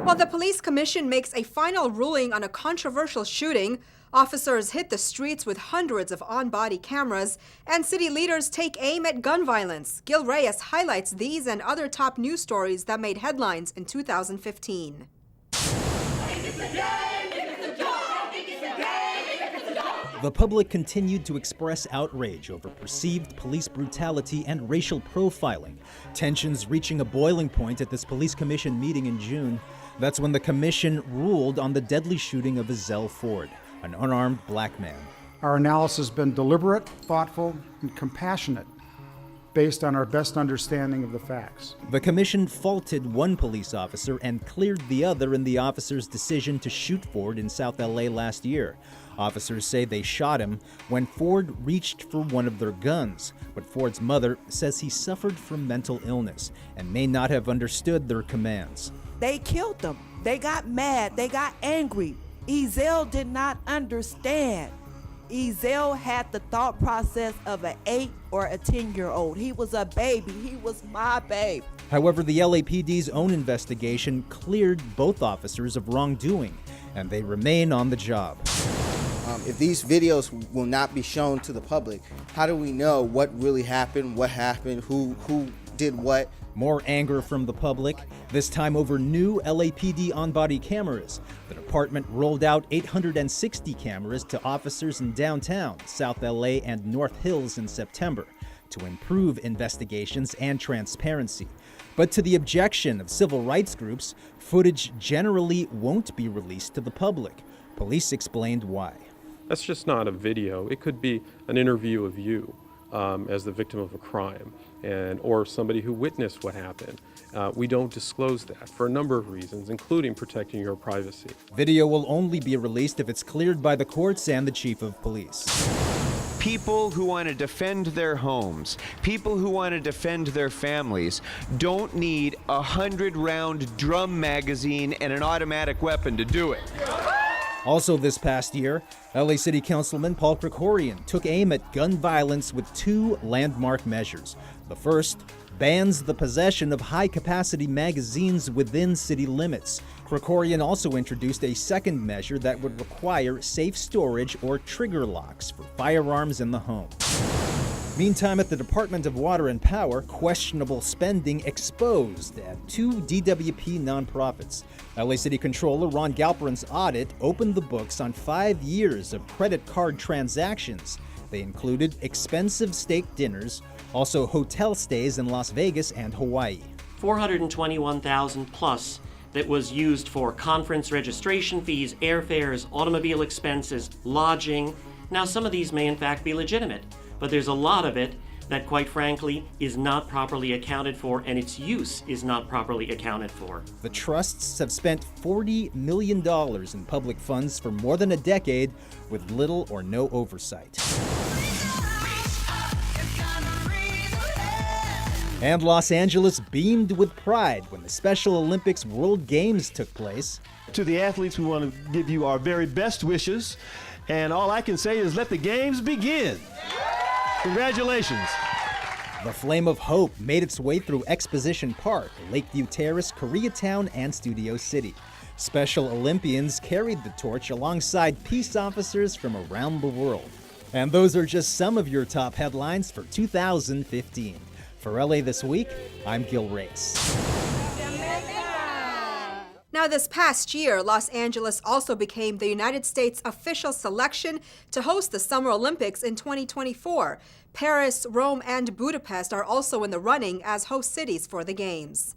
While the police commission makes a final ruling on a controversial shooting, officers hit the streets with hundreds of on-body cameras, and city leaders take aim at gun violence. Gil Reyes highlights these and other top news stories that made headlines in 2015. The public continued to express outrage over perceived police brutality and racial profiling, tensions reaching a boiling point at this police commission meeting in June. That's when the commission ruled on the deadly shooting of Iselle Ford, an unarmed black man. Our analysis has been deliberate, thoughtful, and compassionate, based on our best understanding of the facts. The commission faulted one police officer and cleared the other in the officer's decision to shoot Ford in South LA last year. Officers say they shot him when Ford reached for one of their guns, but Ford's mother says he suffered from mental illness and may not have understood their commands. They killed them. They got mad. They got angry. Ezell did not understand. Ezell had the thought process of an 8 or a 10-year-old. He was a baby. He was my babe. However, the LAPD's own investigation cleared both officers of wrongdoing, and they remain on the job. If these videos will not be shown to the public, how do we know what really happened, who did what? More anger from the public, this time over new LAPD on-body cameras. The department rolled out 860 cameras to officers in downtown, South LA, and North Hills in September to improve investigations and transparency. But to the objection of civil rights groups, footage generally won't be released to the public. Police explained why. That's just not a video. It could be an interview of you as the victim of a crime or somebody who witnessed what happened. We don't disclose that for a number of reasons, including protecting your privacy. Video will only be released if it's cleared by the courts and the chief of police. People who want to defend their homes, people who want to defend their families, don't need a 100-round drum magazine and an automatic weapon to do it. Also this past year, LA City Councilman Paul Krikorian took aim at gun violence with two landmark measures. The first bans the possession of high-capacity magazines within city limits. Krikorian also introduced a second measure that would require safe storage or trigger locks for firearms in the home. Meantime, at the Department of Water and Power, questionable spending exposed at two DWP nonprofits. LA City Controller Ron Galperin's audit opened the books on 5 years of credit card transactions. They included expensive steak dinners, also hotel stays in Las Vegas and Hawaii. $421,000 plus that was used for conference registration fees, airfares, automobile expenses, lodging. Now, some of these may in fact be legitimate, but there's a lot of it that, quite frankly, is not properly accounted for, and its use is not properly accounted for. The trusts have spent $40 million in public funds for more than a decade with little or no oversight. And Los Angeles beamed with pride when the Special Olympics World Games took place. To the athletes, we want to give you our very best wishes, and all I can say is let the games begin. Congratulations. The Flame of Hope made its way through Exposition Park, Lakeview Terrace, Koreatown, and Studio City. Special Olympians carried the torch alongside peace officers from around the world. And those are just some of your top headlines for 2015. For LA This Week, I'm Gil Reyes. Now, this past year, Los Angeles also became the United States' official selection to host the Summer Olympics in 2024. Paris, Rome, and Budapest are also in the running as host cities for the Games.